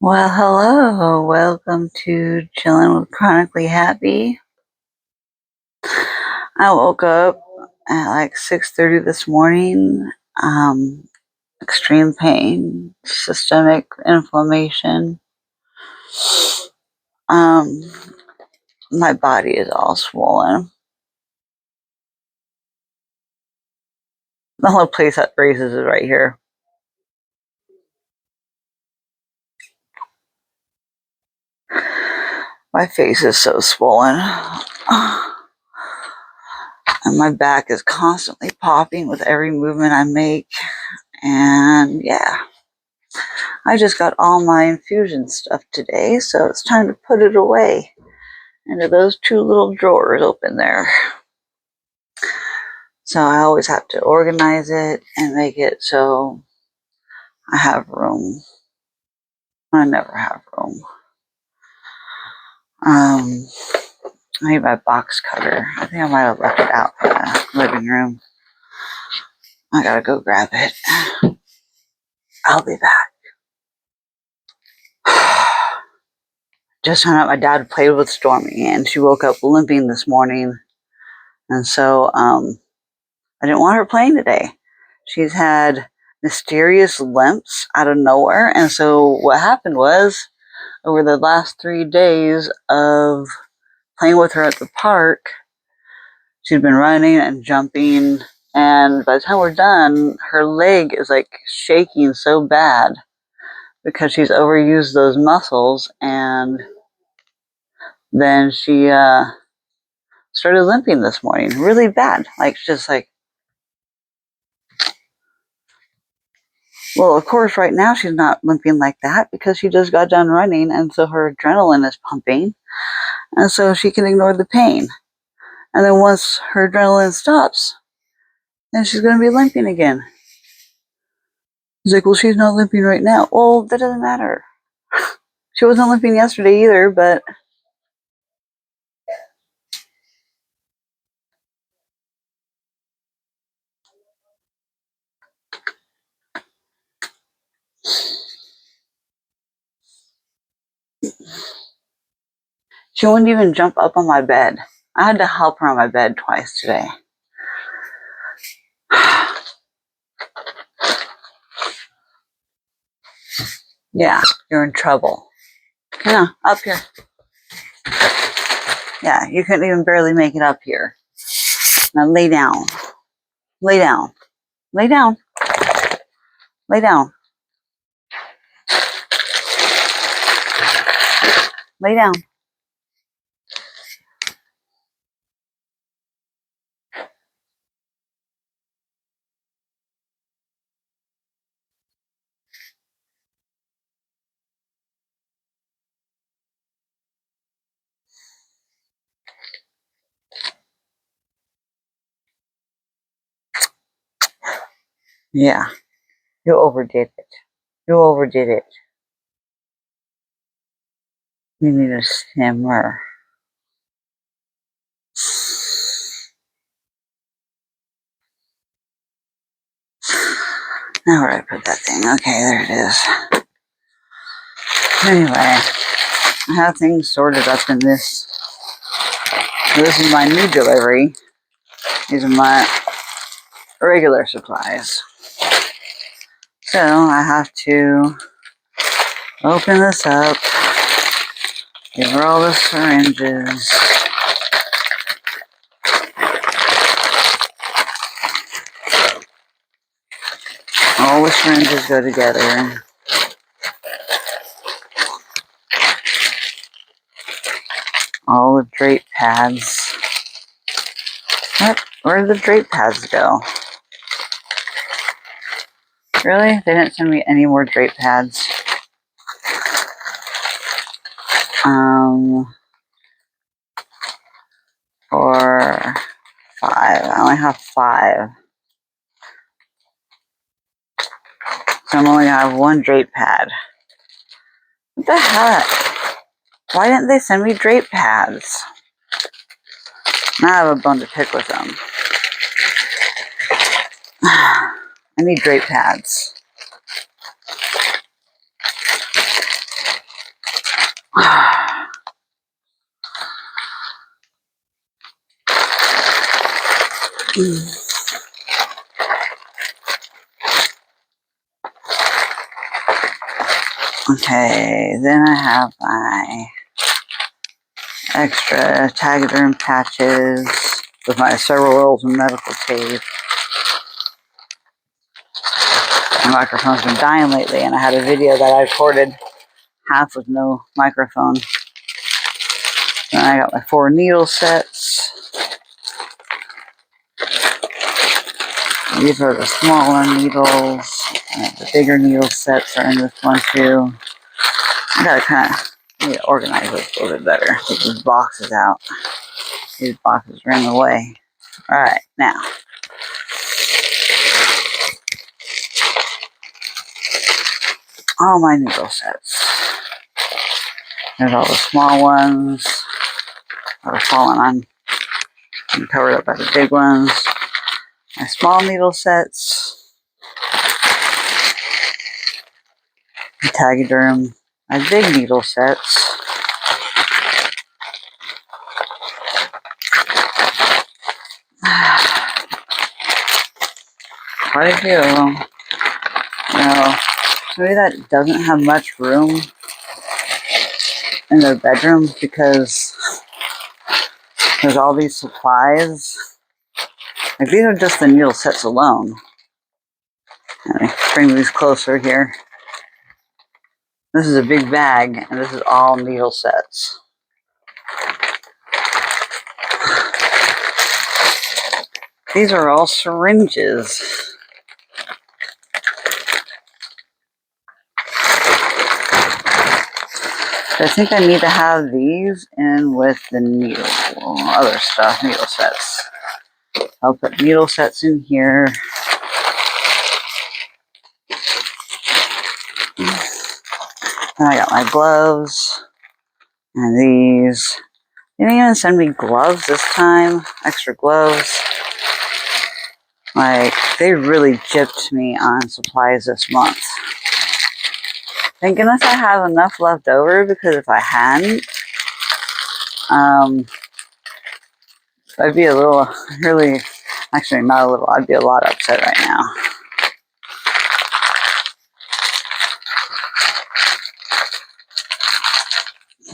Well, hello. Welcome to Chillin With Chronically Happy. I woke up at like 6:30 this morning. Extreme pain, systemic inflammation. Um, my body is all swollen. The only place that raises is right here. My face is so swollen. And my back is constantly popping with every movement I make. And yeah, I just got all my infusion stuff today, so it's time to put it away into those two little drawers open there. So I always have to organize it and make it so I have room. I never have room. I need my box cutter. I think I might have left it out in the living room. I gotta go grab it. I'll be back. Just found out my dad played with Stormy and she woke up limping this morning. And so I didn't want her playing today. She's had mysterious limps out of nowhere. And so what happened was, over the last 3 days of playing with her at the park, she's been running and jumping. And by the time we're done, her leg is like shaking so bad because she's overused those muscles. And then she started limping this morning really bad. Like, just like, well, of course, right now she's not limping like that because she just got done running, and so her adrenaline is pumping, and so she can ignore the pain. And then once her adrenaline stops, then she's going to be limping again. He's like, well, she's not limping right now. Well, that doesn't matter. She wasn't limping yesterday either, but she wouldn't even jump up on my bed. I had to help her on my bed twice today. Yeah, you're in trouble. Yeah, up here. Yeah, you couldn't even barely make it up here. Now lay down. Lay down. Lay down. Lay down. Lay down. Yeah, you overdid it. You overdid it. You need a simmer. Now where did I put that thing? Okay, there it is. Anyway, I have things sorted up in this. So this is my new delivery. These are my regular supplies. So I have to open this up, give her all the syringes. All the syringes go together. All the drape pads. What? Where did the drape pads go? Really? They didn't send me any more drape pads. 4, 5. I only have 5. So I'm only going to have 1 drape pad. What the heck? Why didn't they send me drape pads? Now I have a bone to pick with them. I need drape pads. Okay, then I have my extra Tagaderm patches with my several rolls of medical tape. My microphone's been dying lately, and I had a video that I recorded half with no microphone. Then I got my 4 needle sets. These are the smaller needles. The bigger needle sets are in this one too. I gotta kind of need to organize this a little bit better. Take these boxes out. These boxes are in the way. Alright, now. All my needle sets. There's all the small ones that are falling on and covered up by the big ones. My small needle sets. Tagaderm. My big needle sets. Quite a few of them. Somebody that doesn't have much room in their bedroom because there's all these supplies. Like, these are just the needle sets alone. Let me bring these closer here. This is a big bag, and this is all needle sets. These are all syringes. I think I need to have these in with the other stuff, needle sets. I'll put needle sets in here. And I got my gloves and these. They didn't even send me gloves this time, extra gloves. Like, they really gypped me on supplies this month. Thank goodness I have enough left over, because if I hadn't, I'd be a little, really, actually not a little, I'd be a lot upset right now.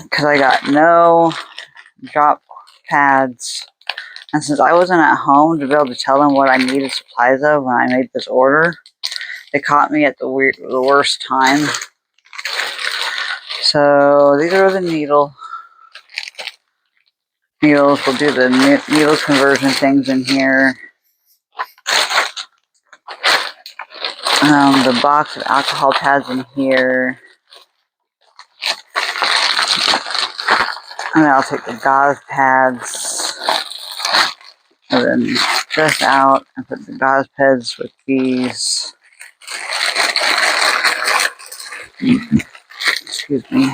Because I got no drop pads. And since I wasn't at home to be able to tell them what I needed supplies of when I made this order, they caught me at the worst time. So these are the needles. We'll do the needles conversion things in here. The box of alcohol pads in here. And then I'll take the gauze pads and then this out and put the gauze pads with these. Excuse me.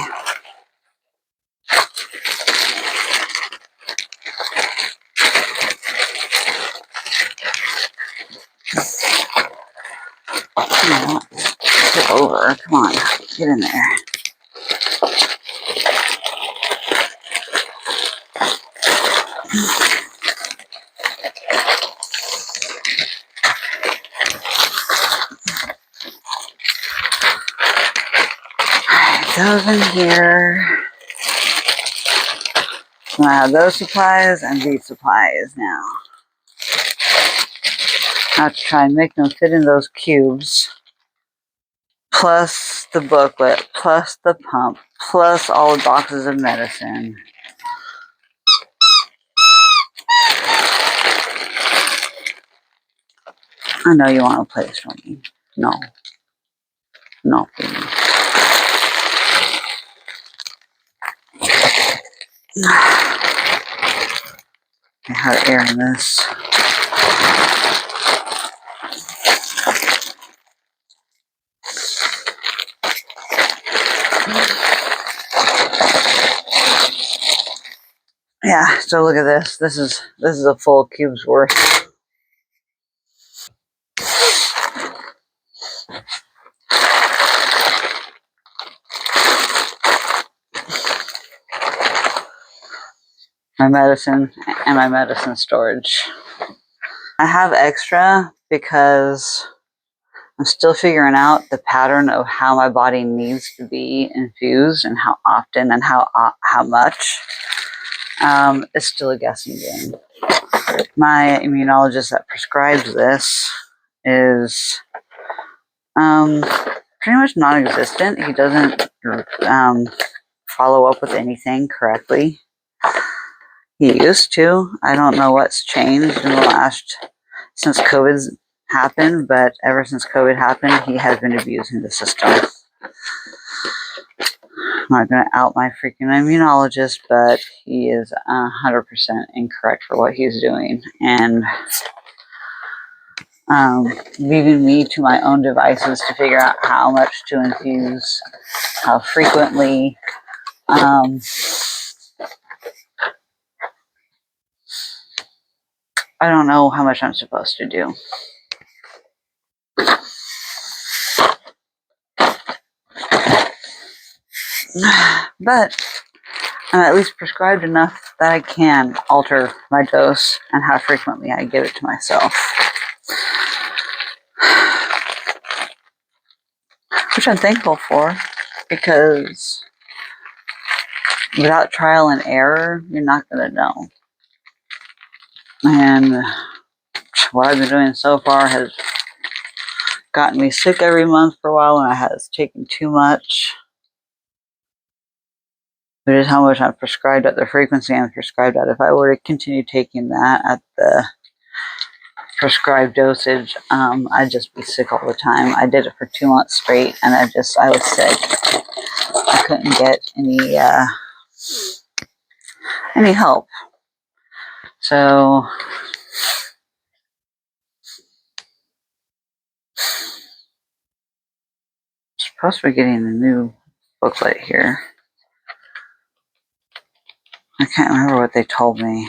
Tip over. Come on. Get in there. Those in here. So I have those supplies and these supplies now. I have to try and make them fit in those cubes. Plus the booklet, plus the pump, plus all the boxes of medicine. I know you want to play this for me. No. No, baby. I had air in this. Yeah, so look at this. This is a full cube's worth. My medicine and my medicine storage. I have extra because I'm still figuring out the pattern of how my body needs to be infused and how often and how much. It's still a guessing game. My immunologist that prescribes this is pretty much non-existent. He doesn't follow up with anything correctly. He used to. I don't know what's changed in the last, since COVID's happened, but ever since COVID happened, he has been abusing the system. I'm not going to out my freaking immunologist, but he is 100% incorrect for what he's doing, and leaving me to my own devices to figure out how much to infuse, how frequently. I don't know how much I'm supposed to do. But I'm at least prescribed enough that I can alter my dose and how frequently I give it to myself. Which I'm thankful for, because without trial and error, you're not going to know. And what I've been doing so far has gotten me sick every month for a while, and I has taken too much. But it's how much I'm prescribed at, the frequency I'm prescribed at. If I were to continue taking that at the prescribed dosage, I'd just be sick all the time. I did it for 2 months straight, and I was sick. I couldn't get any help. So supposed to be getting a new booklet here. I can't remember what they told me.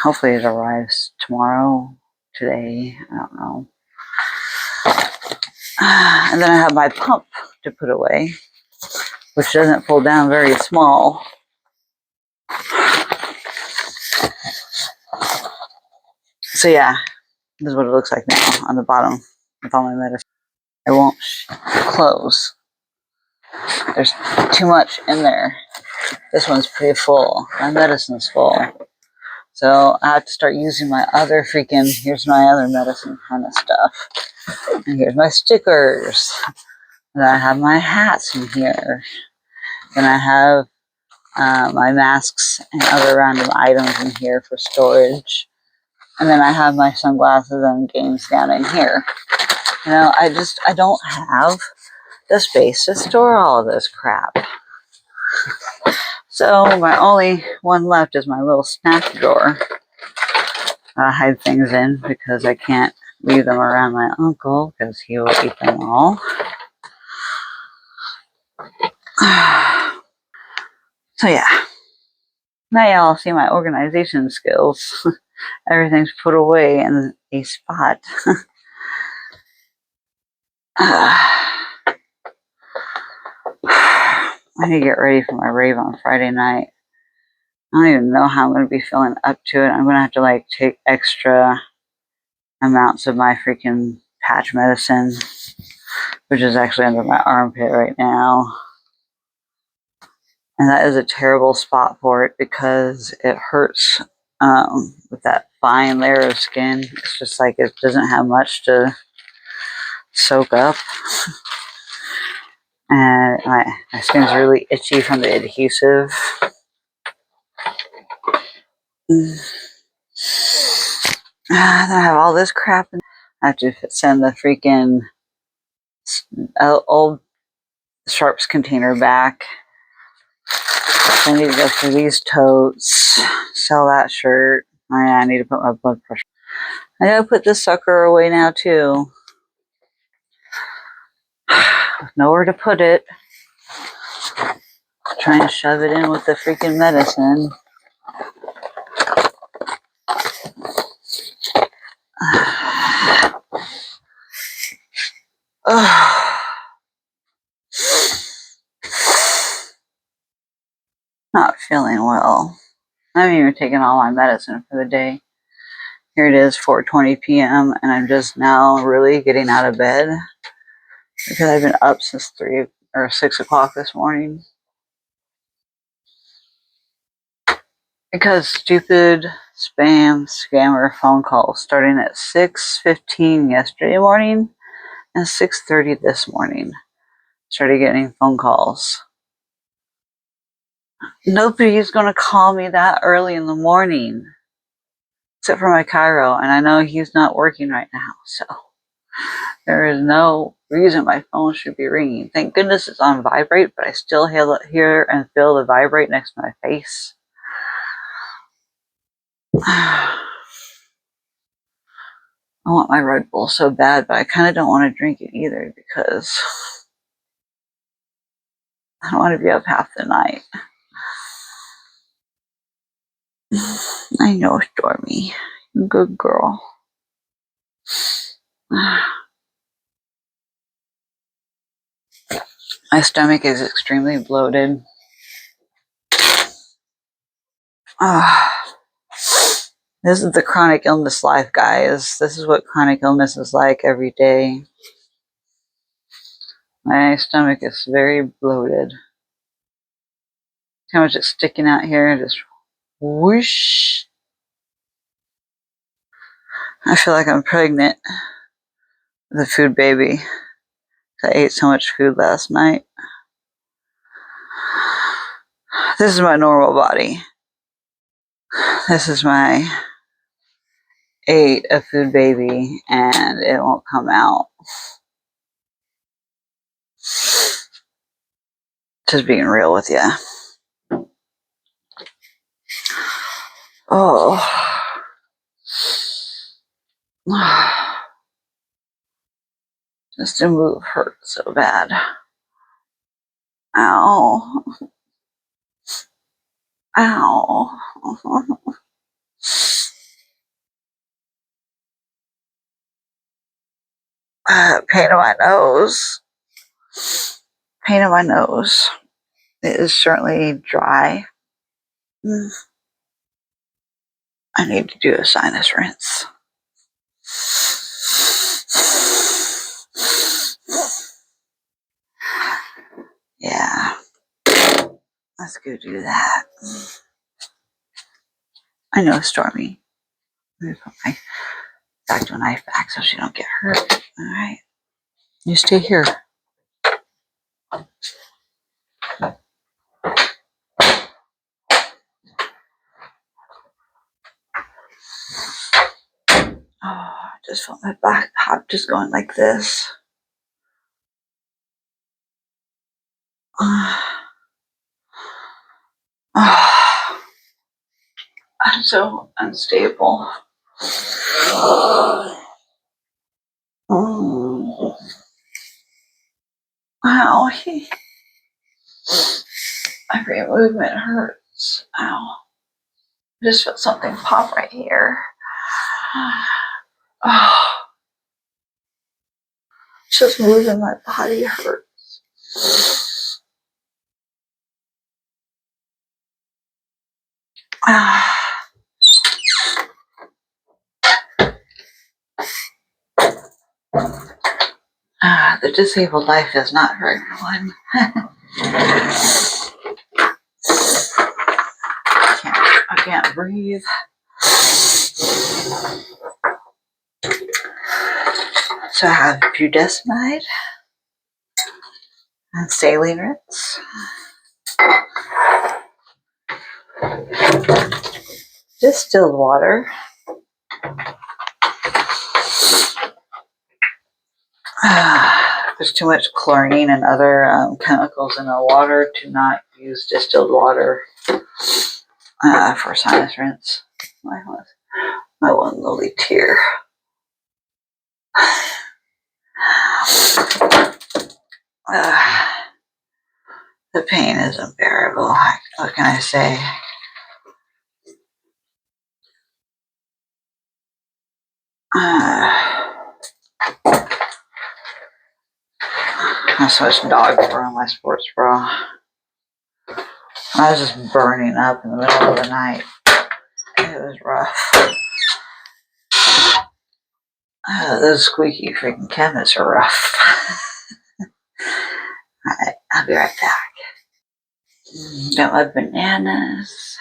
Hopefully it arrives tomorrow, today, I don't know. And then I have my pump to put away, which doesn't pull down very small. So yeah, this is what it looks like now on the bottom with all my medicine. It won't close. There's too much in there. This one's pretty full. My medicine's full. So I have to start using my other freaking, here's my other medicine kind of stuff. And here's my stickers. And I have my hats in here. And I have my masks and other random items in here for storage. And then I have my sunglasses and games down in here. You know, I don't have the space to store all of this crap. So my only one left is my little snack drawer. I hide things in because I can't leave them around my uncle because he will eat them all. So yeah. Now y'all see my organization skills. Everything's put away in a spot. I need to get ready for my rave on Friday night. I don't even know how I'm going to be feeling up to it. I'm going to have to take extra amounts of my freaking patch medicine, which is actually under my armpit right now. And that is a terrible spot for it because it hurts with that fine layer of skin. It's just like it doesn't have much to soak up. And my skin's really itchy from the adhesive. Then I have all this crap. I have to send the freaking old Sharps container back. I need to go through these totes, sell that shirt. Oh yeah, I need to put my blood pressure. I gotta put this sucker away now too. Nowhere to put it. Trying to shove it in with the freaking medicine. Not feeling well. I haven't even taken all my medicine for the day. Here it is, 4:20 p.m. and I'm just now really getting out of bed because I've been up since 3 or 6 o'clock this morning. Because stupid spam scammer phone calls starting at 6:15 yesterday morning and 6:30 this morning. Started getting phone calls. Nobody is going to call me that early in the morning, except for my chiro, and I know he's not working right now, so there is no reason my phone should be ringing. Thank goodness it's on vibrate, but I still hear and feel the vibrate next to my face. I want my Red Bull so bad, but I kind of don't want to drink it either because I don't want to be up half the night. I know, Stormy. Good girl. My stomach is extremely bloated. This is the chronic illness life, guys. This is what chronic illness is like every day. My stomach is very bloated. See how much it's sticking out here? Just whoosh. I feel like I'm pregnant with a food baby. I ate so much food last night. This is my normal body. This is my ate a food baby and it won't come out. Just being real with you. Oh. Just to move hurts so bad. Ow. Ow. Pain in my nose. Pain in my nose. It is certainly dry. I need to do a sinus rinse. Yeah. Let's go do that. I know, Stormy. Let me put my X-Acto knife back so she don't get hurt. Alright. You stay here. Oh, I just felt my back hop just going like this. I'm so unstable. Ow. Every movement hurts. Ow. I just felt something pop right here. Oh. Just moving my body hurts. The disabled life is not for everyone. I can't breathe. So I have budesonide and saline rinse. Distilled water. There's too much chlorine and other chemicals in the water to not use distilled water for sinus rinse. My one lily tear. The pain is unbearable. What can I say? I have so much dog fur on my sports bra. I was just burning up in the middle of the night. It was rough. Those squeaky freaking cabinets are rough. Alright, I'll be right back. Got my bananas.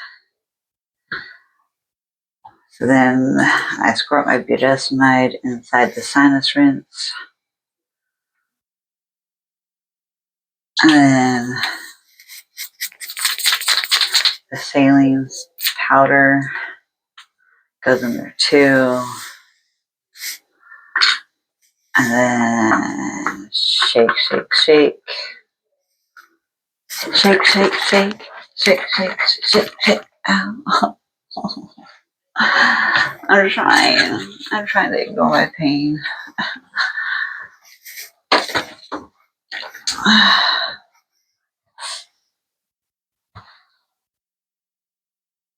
So then I squirt my budesonide inside the sinus rinse. And then the saline powder goes in there too. And then shake, shake, shake. Shake, shake, shake. Shake, shake, shake, shake. Ow. I'm trying to ignore my pain.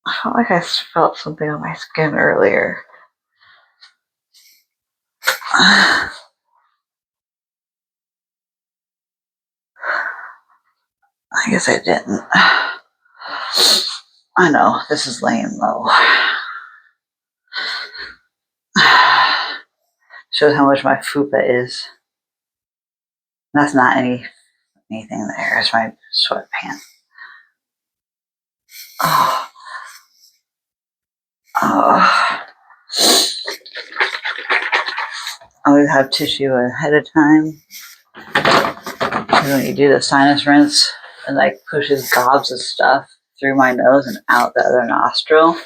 I felt like I felt something on my skin earlier. I guess I didn't. I know, this is laying low. Shows how much my fupa is. That's not anything there. It's my sweatpants. Oh. Oh. I always have tissue ahead of time. When you do the sinus rinse, it like pushes gobs of stuff through my nose and out the other nostril.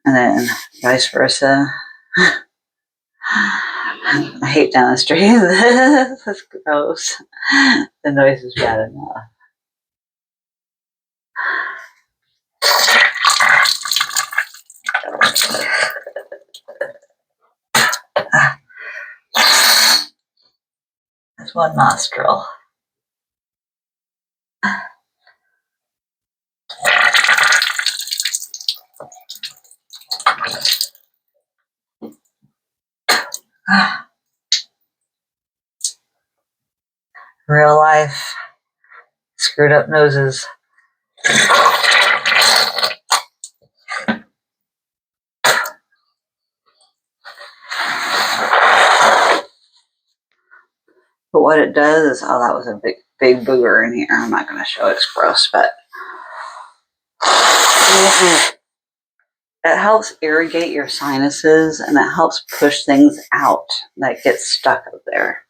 And then vice versa. I hate down the street. That's gross. The noise is bad enough. That's one nostril. Real life, screwed up noses. But what it does is, oh, that was a big booger in here. I'm not going to show it. It's gross, but it helps irrigate your sinuses and it helps push things out that get stuck up there.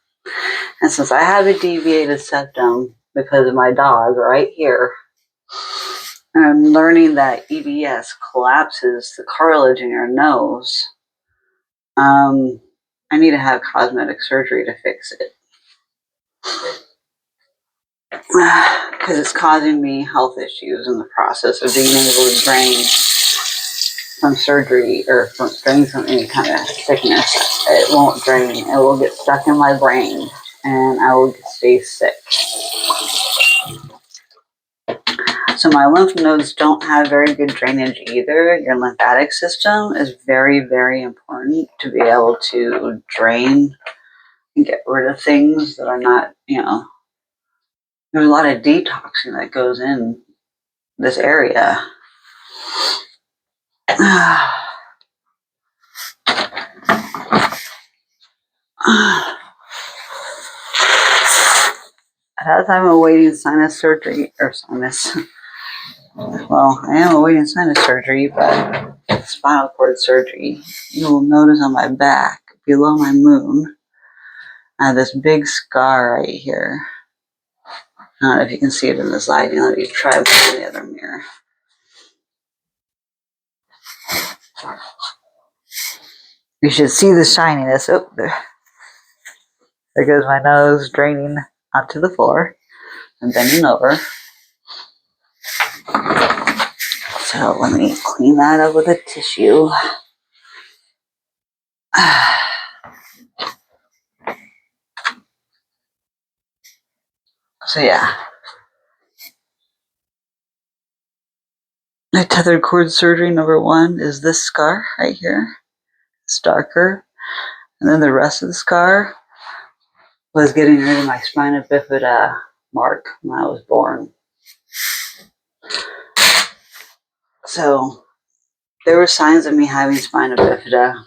And since I have a deviated septum because of my dog right here, I'm learning that EBS collapses the cartilage in your nose. I need to have cosmetic surgery to fix it. Because it's causing me health issues in the process of being able to drain from surgery or from drain from any kind of sickness. It won't drain. It will get stuck in my brain and I will stay sick. So my lymph nodes don't have very good drainage either. Your lymphatic system is very, very important to be able to drain and get rid of things that are not, there's a lot of detoxing that goes in this area. As I'm awaiting sinus surgery, well, I am awaiting sinus surgery, but spinal cord surgery, you'll notice on my back, below my moon, I have this big scar right here. I don't know if you can see it in this lighting. Let me try with the other mirror. You should see the shininess. Oh, there goes my nose draining onto the floor. I'm bending over. So let me clean that up with a tissue. So yeah. My tethered cord surgery number 1 is this scar right here. It's darker. And then the rest of the scar was getting rid of my spina bifida mark when I was born. So there were signs of me having spina bifida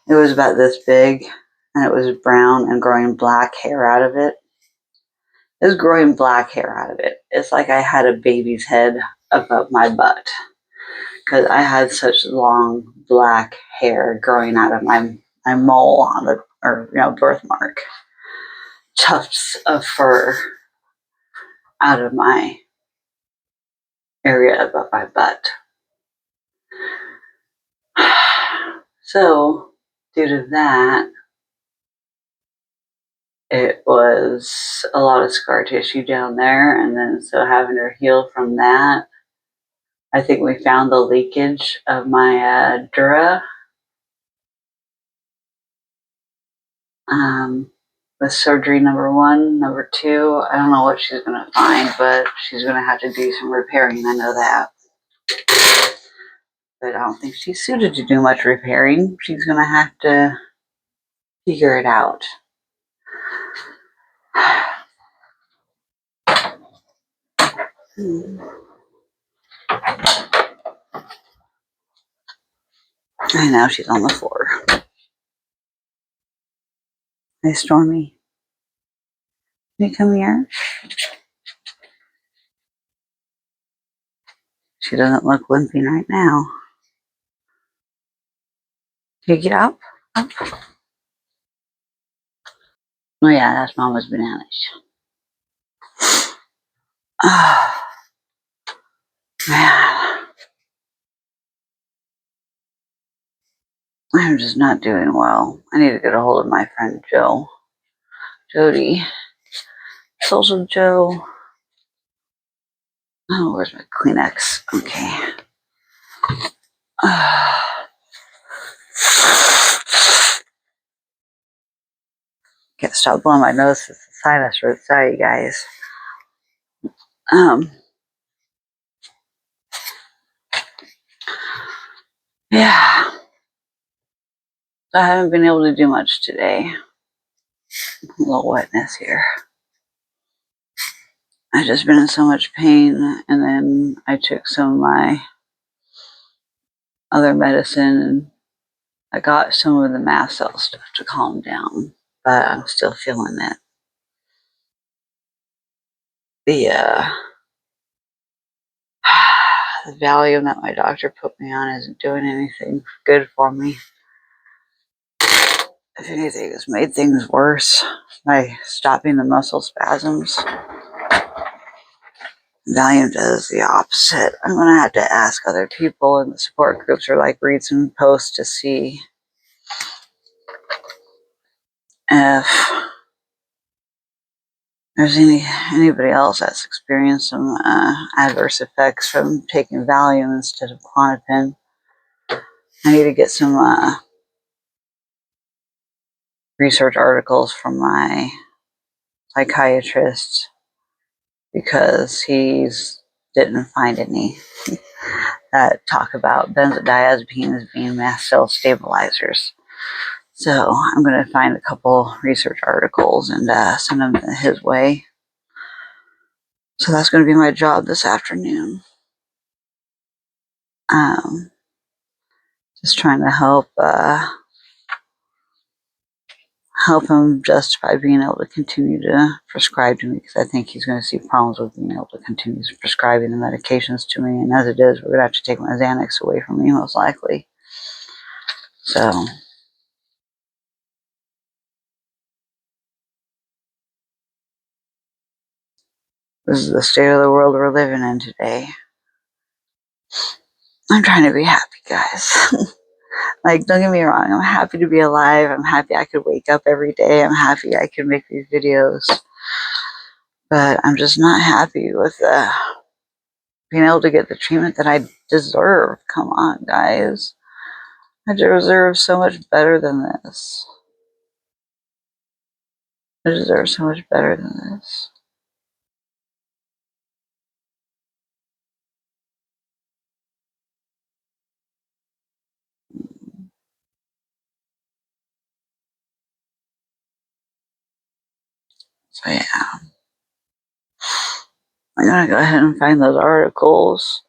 It was about this big, and it was brown and growing black hair out of it. It was growing black hair out of it. It's like I had a baby's head above my butt, because I had such long black hair growing out of my mole on the, or birthmark. Tufts of fur out of my area above my butt. So, due to that, it was a lot of scar tissue down there, and then so having to heal from that. I think we found the leakage of my dura with surgery number 1. Number 2, I don't know what she's going to find, but she's going to have to do some repairing. I know that. But I don't think she's suited to do much repairing. She's going to have to figure it out. I know, she's on the floor. Hey, Stormy. Can you come here? She doesn't look limping right now. Can you get up? Up. Oh yeah, that's Mama's bananas. Oh, man. I'm just not doing well. I need to get a hold of my friend Jody. Social Joe. Oh, where's my Kleenex? Okay. Can't stop blowing my nose with the sinus root. Sorry, you guys. Yeah. I haven't been able to do much today. A little wetness here. I've just been in so much pain, and then I took some of my other medicine, and I got some of the mast cell stuff to calm down, but I'm still feeling it. The Valium that my doctor put me on isn't doing anything good for me. If anything, it's made things worse by stopping the muscle spasms. Valium does the opposite. I'm going to have to ask other people in the support groups or read some posts to see if there's anybody else that's experienced some adverse effects from taking Valium instead of Klonopin. I need to get some research articles from my psychiatrist, because he's didn't find any that talk about benzodiazapines being mast cell stabilizers. So I'm going to find a couple research articles and send them his way. So that's going to be my job this afternoon. Just trying to help him justify being able to continue to prescribe to me, because I think he's going to see problems with being able to continue prescribing the medications to me. And as it is, we're going to have to take my Xanax away from me, most likely. So this is the state of the world we're living in today. I'm trying to be happy, guys. Don't get me wrong, I'm happy to be alive. I'm happy I could wake up every day. I'm happy I could make these videos. But I'm just not happy with being able to get the treatment that I deserve. Come on, guys. I deserve so much better than this. I deserve so much better than this. So yeah, I'm gonna go ahead and find those articles.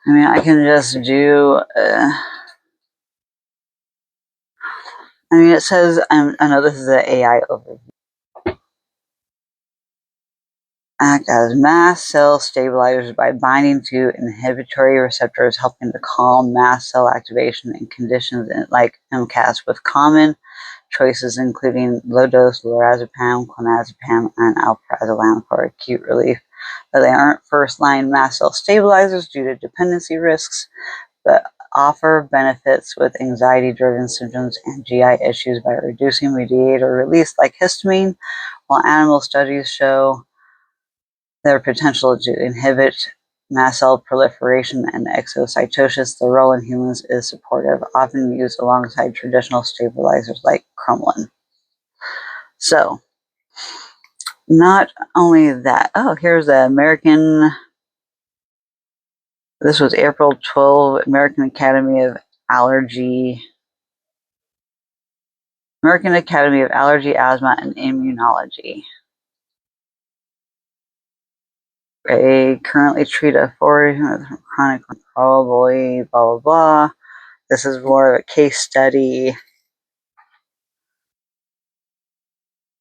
I mean, I can just do, it says, I know this is an AI overview. Act as mast cell stabilizers by binding to inhibitory receptors, helping to calm mast cell activation in conditions like MCAS, with common choices including low-dose lorazepam, clonazepam, and alprazolam for acute relief. But they aren't first-line mast cell stabilizers due to dependency risks, but offer benefits with anxiety-driven symptoms and GI issues by reducing mediator release like histamine, while animal studies show their potential to inhibit mast cell proliferation and exocytosis. The role in humans is supportive, often used alongside traditional stabilizers like cromolyn. So, not only that, here's the this was April 12, American Academy of Allergy, Asthma, and Immunology. They currently treat a 40 with chronic, probably, blah, blah, blah. This is more of a case study.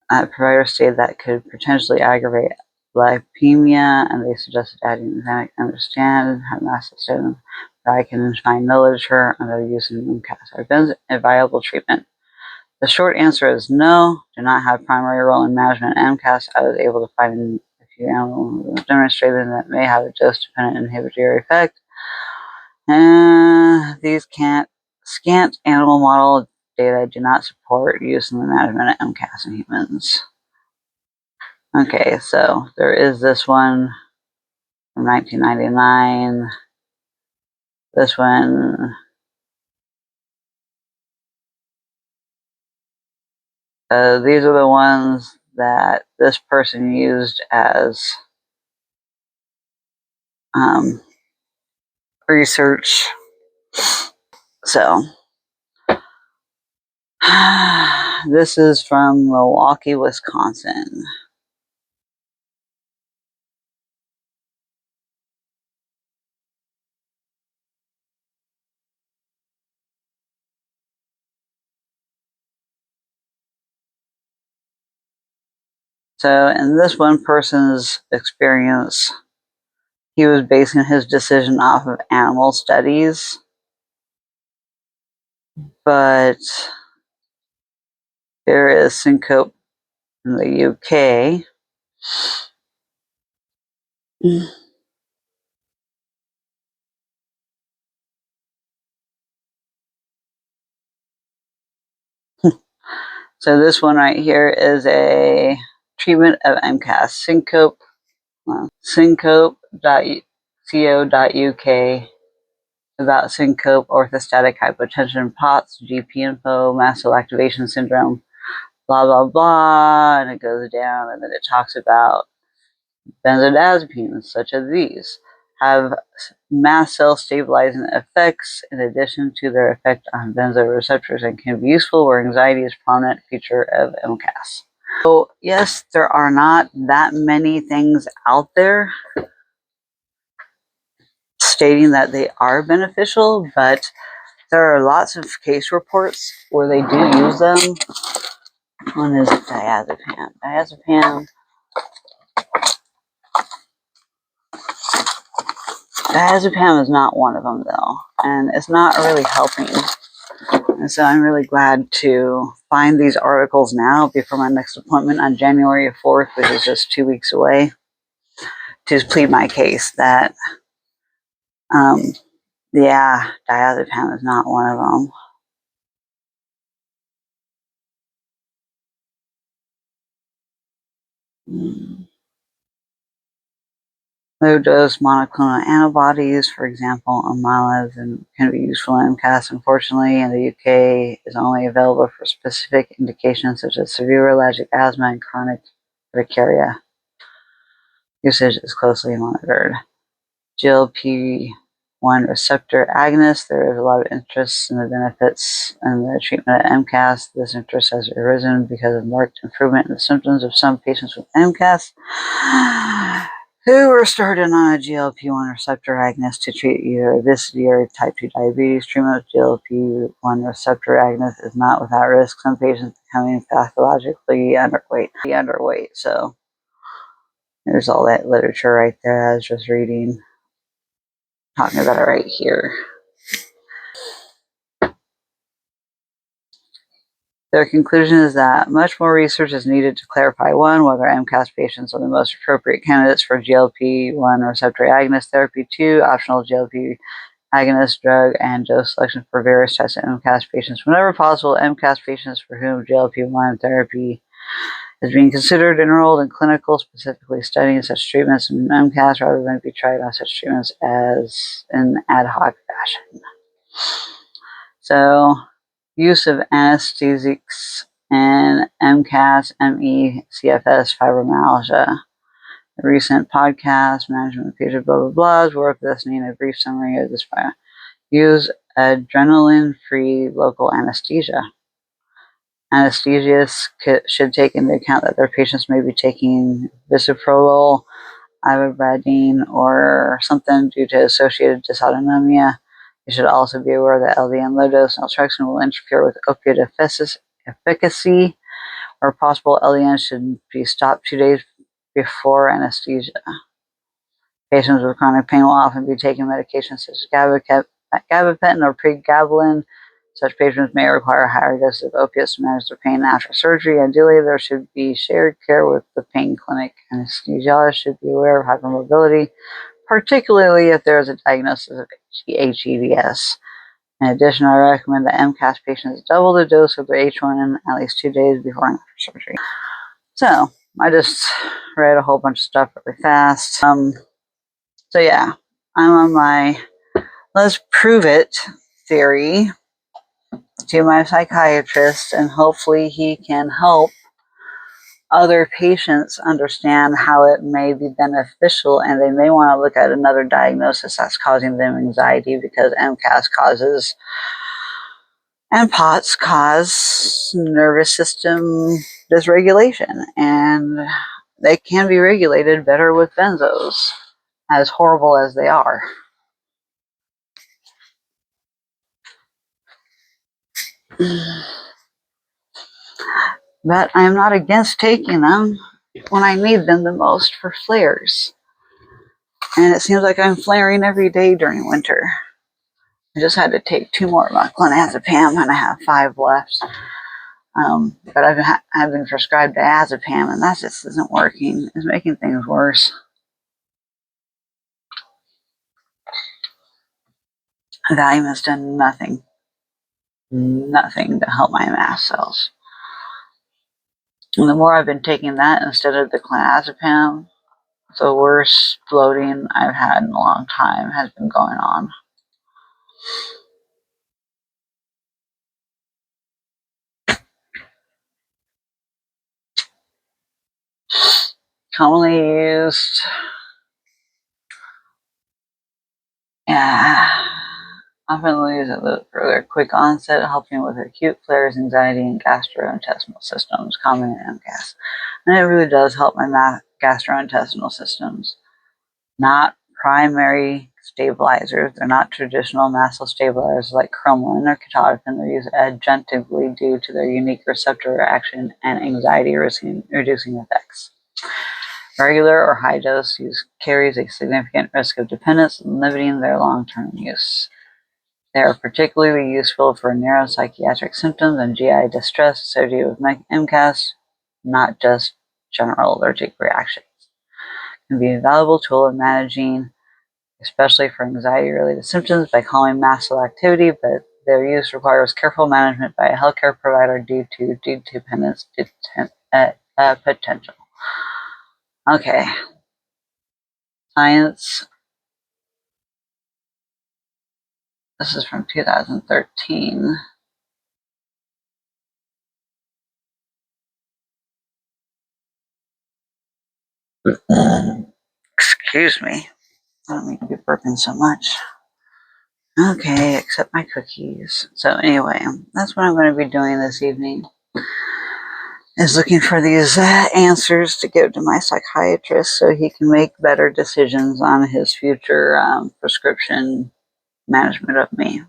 Providers stated that could potentially aggravate lipemia, and they suggested adding enzymatic understand how mast cell, but I can find no literature on the use of MCAS. Have been a viable treatment? The short answer is no, do not have primary role in management MCAS. I was able to find a few animals demonstrated that may have a dose-dependent inhibitory effect. These scant animal model data do not support use in the management of MCAS in humans. Okay, so there is this one from 1999. This one, these are the ones that this person used as research. So, this is from Milwaukee, Wisconsin. So, in this one person's experience, he was basing his decision off of animal studies, but there is syncope in the UK. So this one right here is a treatment of MCAS, syncope, syncope.co.uk, about syncope, orthostatic hypotension, POTS, GP info, Mast Cell Activation Syndrome, blah, blah, blah, and it goes down, and then it talks about benzodiazapines, such as these, have mast cell stabilizing effects in addition to their effect on benzoreceptors, and can be useful where anxiety is a prominent feature of MCAS. So yes, there are not that many things out there stating that they are beneficial, but there are lots of case reports where they do use them. One is diazepam. Diazepam is not one of them, though, and it's not really helping. And so I'm really glad to find these articles now before my next appointment on January 4th, which is just 2 weeks away, to plead my case that, diazepam is not one of them. Low-dose monoclonal antibodies, for example, Amylase, can be useful in MCAS. Unfortunately, in the UK, is only available for specific indications such as severe allergic asthma and chronic urticaria. Usage is closely monitored. GLP-1 receptor agonist. There is a lot of interest in the benefits and the treatment of MCAS. This interest has arisen because of marked improvement in the symptoms of some patients with MCAS. who were started on a GLP-1 receptor agonist to treat either obesity or type 2 diabetes. Treatment with GLP-1 receptor agonist is not without risk. Some patients becoming pathologically underweight. So there's all that literature right there I was just reading, talking about it right here. Their conclusion is that much more research is needed to clarify, one, whether MCAS patients are the most appropriate candidates for GLP-1 receptor agonist therapy, two, optional GLP agonist drug and dose selection for various types of MCAS patients. Whenever possible, MCAS patients for whom GLP-1 therapy is being considered enrolled in clinical, specifically studying such treatments in MCAS rather than be tried on such treatments as in ad hoc fashion. So, use of anesthesics and MCAS, ME/CFS fibromyalgia. A recent podcast, management of patient blah blah blah, is worth listening. A brief summary of this file. Use adrenaline-free local anesthesia. Anesthesists should take into account that their patients may be taking bisoprolol, ibuprofen, or something due to associated dysautonomia. You should also be aware that LDN low-dose naltrexone will interfere with opiate efficacy, or possible LDN should be stopped 2 days before anesthesia. Patients with chronic pain will often be taking medications such as gabapentin or pregabalin. Such patients may require higher doses of opiates to manage their pain after surgery. Ideally, there should be shared care with the pain clinic. Anesthesiologists should be aware of hypermobility, particularly if there is a diagnosis of HEDS. In addition, I recommend that MCAS patients double the dose of their H1 in at least 2 days before and after surgery. So, I just read a whole bunch of stuff really fast. So yeah, I'm on my let's prove it theory to my psychiatrist, and hopefully he can help other patients understand how it may be beneficial, and they may want to look at another diagnosis that's causing them anxiety, because MCAS causes and POTS cause nervous system dysregulation, and they can be regulated better with benzos, as horrible as they are. But I am not against taking them when I need them the most for flares. And it seems like I'm flaring every day during winter. I just had to take 2 more of my clonazepam, and I have 5 left. But I've been prescribed diazepam, and that just isn't working. It's making things worse. Valium has done nothing to help my mast cells. And the more I've been taking that instead of the clonazepam, the worst bloating I've had in a long time has been going on. Commonly used, often used for their quick onset, helping with acute flares, anxiety, and gastrointestinal systems, common in MCAS. And it really does help my gastrointestinal systems. Not primary stabilizers. They're not traditional mast cell stabilizers like cromolyn or ketotifen. They're used adjunctively due to their unique receptor action and anxiety reducing effects. Regular or high dose use carries a significant risk of dependence, limiting their long-term use. They are particularly useful for neuropsychiatric symptoms and GI distress associated with MCAS, not just general allergic reactions. It can be a valuable tool in managing, especially for anxiety-related symptoms, by calming mast cell activity, but their use requires careful management by a healthcare provider due to dependence potential. Okay. Science. This is from 2013. Excuse me. I don't mean to be burping so much. Okay, accept my cookies. So anyway, that's what I'm going to be doing this evening. is looking for these answers to give to my psychiatrist so he can make better decisions on his future prescription management of me.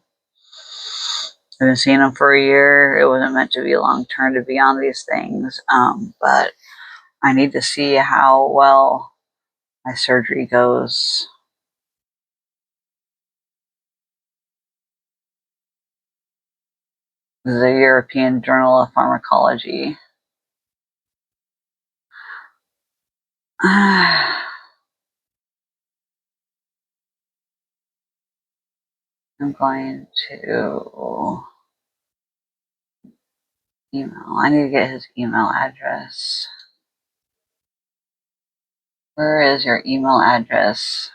I've been seeing him for a year. It wasn't meant to be long term to be on these things, but I need to see how well my surgery goes. This is a European Journal of Pharmacology. I'm going to email. I need to get his email address. Where is your email address?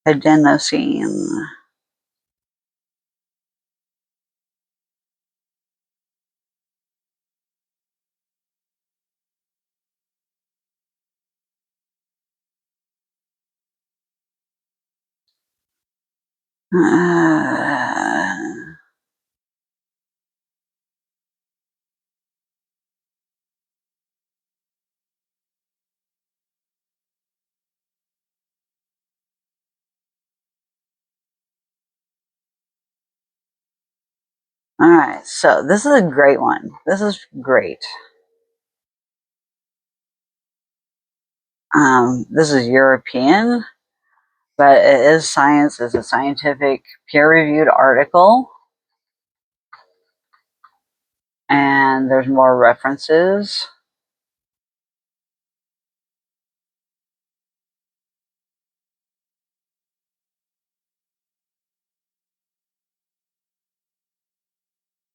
Adenosine. All right, so this is a great one. This is great. This is European, but it is science. It's a scientific peer-reviewed article, and there's more references.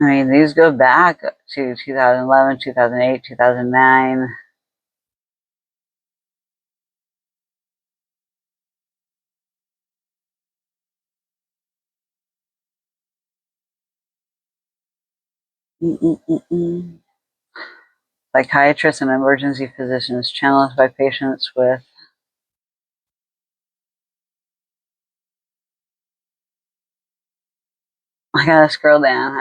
I mean, these go back to 2011, 2008, 2009. Psychiatrists and emergency physicians challenged by patients with I gotta scroll down.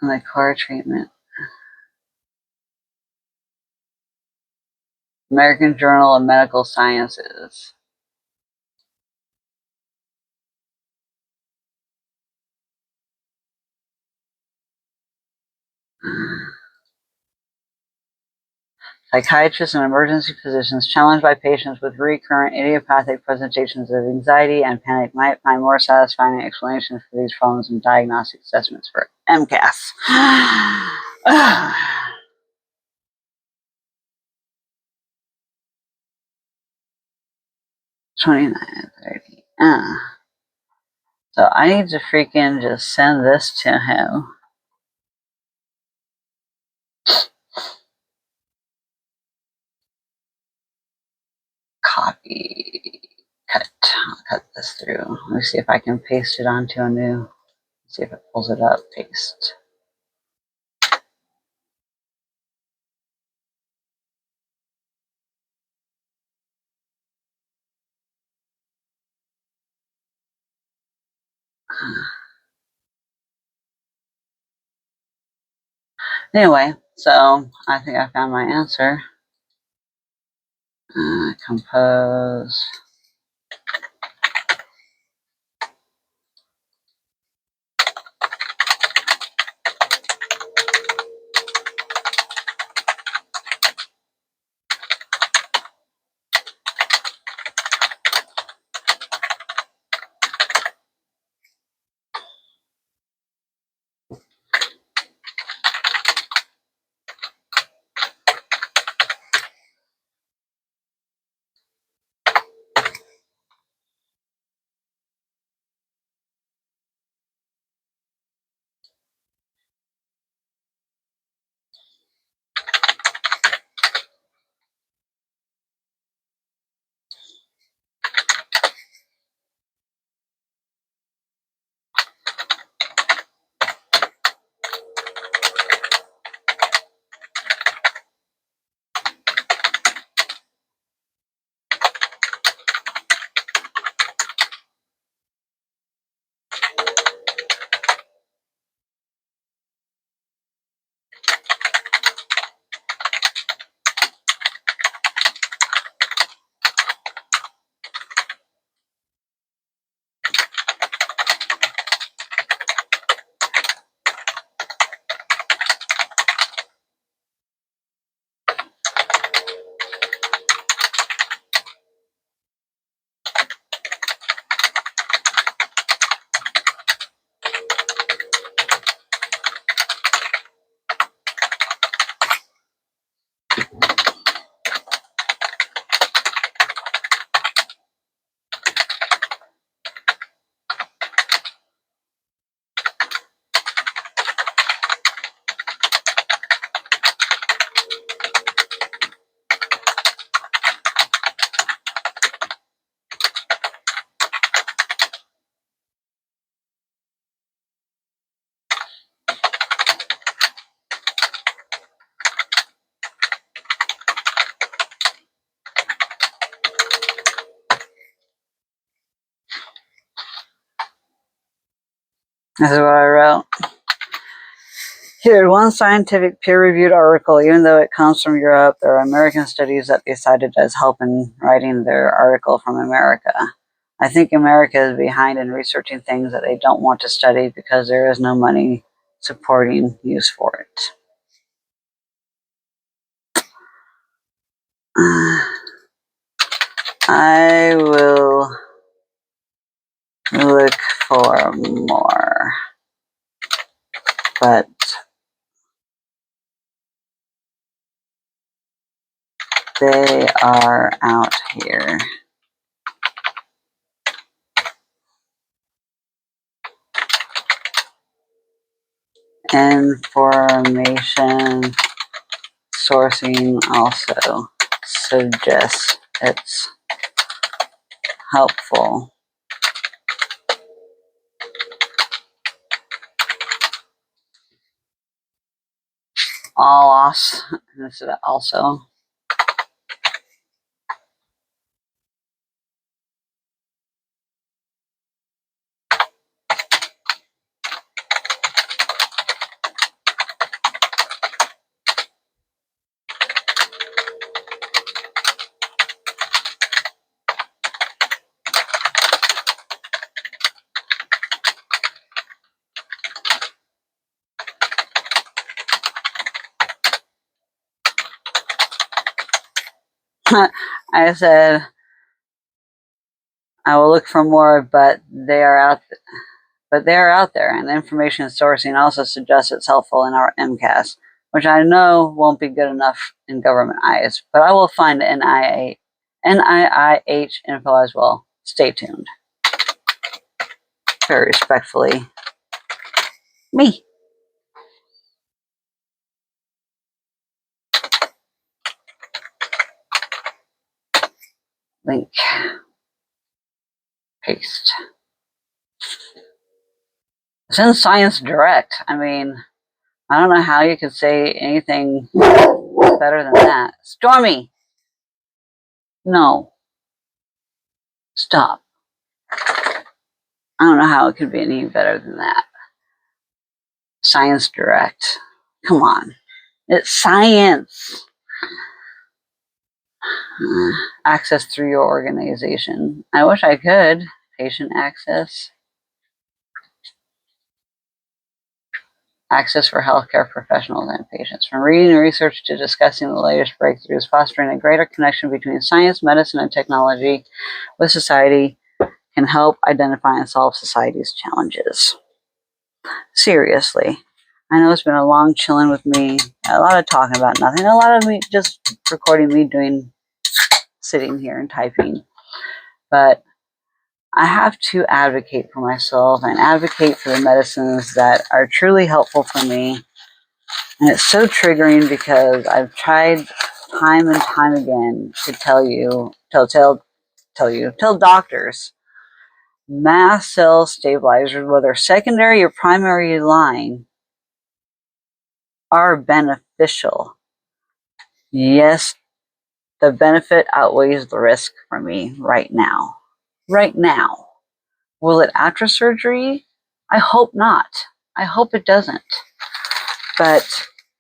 And the core treatment. American Journal of Medical Sciences. Psychiatrists and emergency physicians challenged by patients with recurrent idiopathic presentations of anxiety and panic might find more satisfying explanations for these problems in diagnostic assessments for MCAS. 29:30. So I need to freaking just send this to him. Copy. Cut. I'll cut this through. Let me see if I can paste it onto a new. See if it pulls it up. Paste. Anyway, so I think I found my answer. Compose. This is what I wrote. Here, one scientific peer-reviewed article, even though it comes from Europe, there are American studies that they cited as help in writing their article from America. I think America is behind in researching things that they don't want to study because there is no money supporting use for it. I will look for more, but they are out here. Information sourcing also suggests it's helpful. Also. I said I will look for more, but they are out there, and the information sourcing also suggests it's helpful in our MCAS, which I know won't be good enough in government eyes, but I will find NIH info as well. Stay tuned. Very respectfully, me. Link. Paste. It's in Science Direct. I mean, I don't know how you could say anything better than that. Stormy! No. Stop. I don't know how it could be any better than that. Science Direct. Come on. It's science. Access through your organization. I wish I could. Patient access. Access for healthcare professionals and patients. From reading and research to discussing the latest breakthroughs, fostering a greater connection between science, medicine, and technology with society can help identify and solve society's challenges. Seriously. I know it's been a long chilling with me, a lot of talking about nothing, a lot of me just recording me sitting here and typing. But I have to advocate for myself and advocate for the medicines that are truly helpful for me. And it's so triggering because I've tried time and time again to tell doctors, mast cell stabilizers, whether secondary or primary line, are beneficial. Yes, the benefit outweighs the risk for me right now. Right now. Will it after surgery? I hope not. I hope it doesn't. But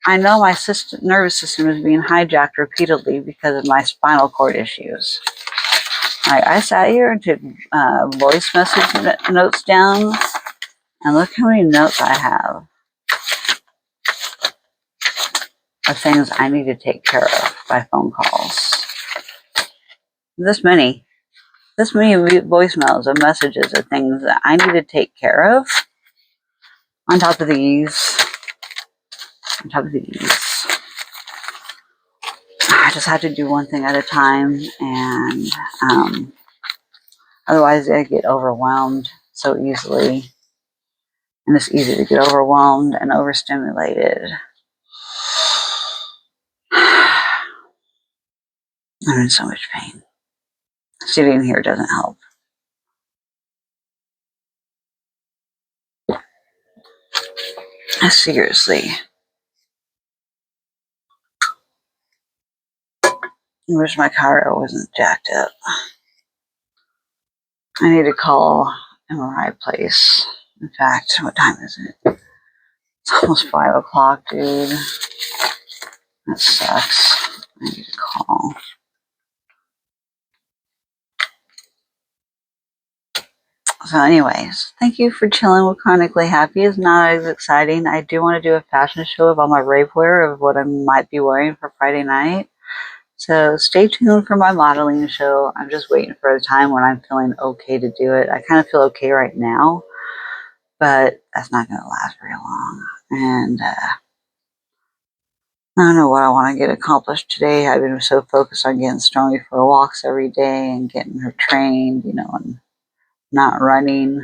I know my nervous system is being hijacked repeatedly because of my spinal cord issues. I sat here and took voice message notes down, and look how many notes I have of things I need to take care of by phone calls. This many voicemails of messages of things that I need to take care of on top of these. I just have to do one thing at a time, and otherwise I get overwhelmed so easily. And it's easy to get overwhelmed and overstimulated. I'm in so much pain. Sitting here doesn't help. Seriously. I wish my car wasn't jacked up. I need to call MRI place. In fact, what time is it? It's almost 5 o'clock, dude. That sucks. I need to call. So anyways, thank you for chilling with Chronically Happy. It's not as exciting. I do want to do a fashion show of all my rave wear of what I might be wearing for Friday night. So stay tuned for my modeling show. I'm just waiting for a time when I'm feeling okay to do it. I kind of feel okay right now, but that's not going to last very long. And I don't know what I want to get accomplished today. I've been so focused on getting Stormy for walks every day and getting her trained, and not running.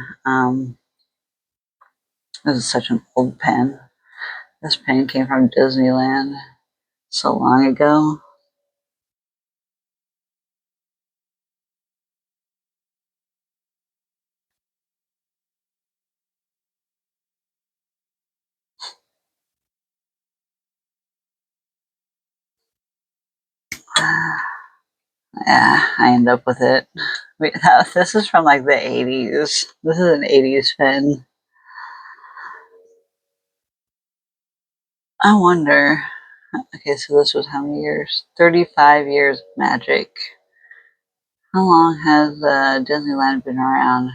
This is such an old pen. This pen came from Disneyland so long ago. Yeah, I end up with it. This is from like the 80s. This is an 80s pen. I wonder. Okay, so this was how many years? 35 years of magic. How long has Disneyland been around?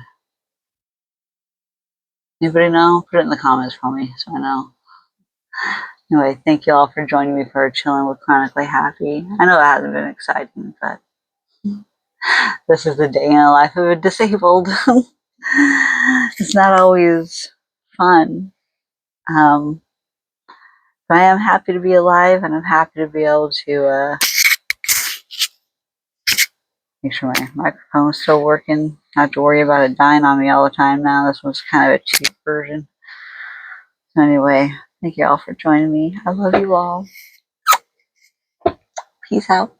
Anybody know? Put it in the comments for me so I know. Anyway, thank you all for joining me for Chillin' with Chronically Happy. I know it hasn't been exciting, but this is the day in the life of a disabled. It's not always fun. But I am happy to be alive, and I'm happy to be able to make sure my microphone is still working. Not have to worry about it dying on me all the time now. This one's kind of a cheap version. So anyway, thank you all for joining me. I love you all. Peace out.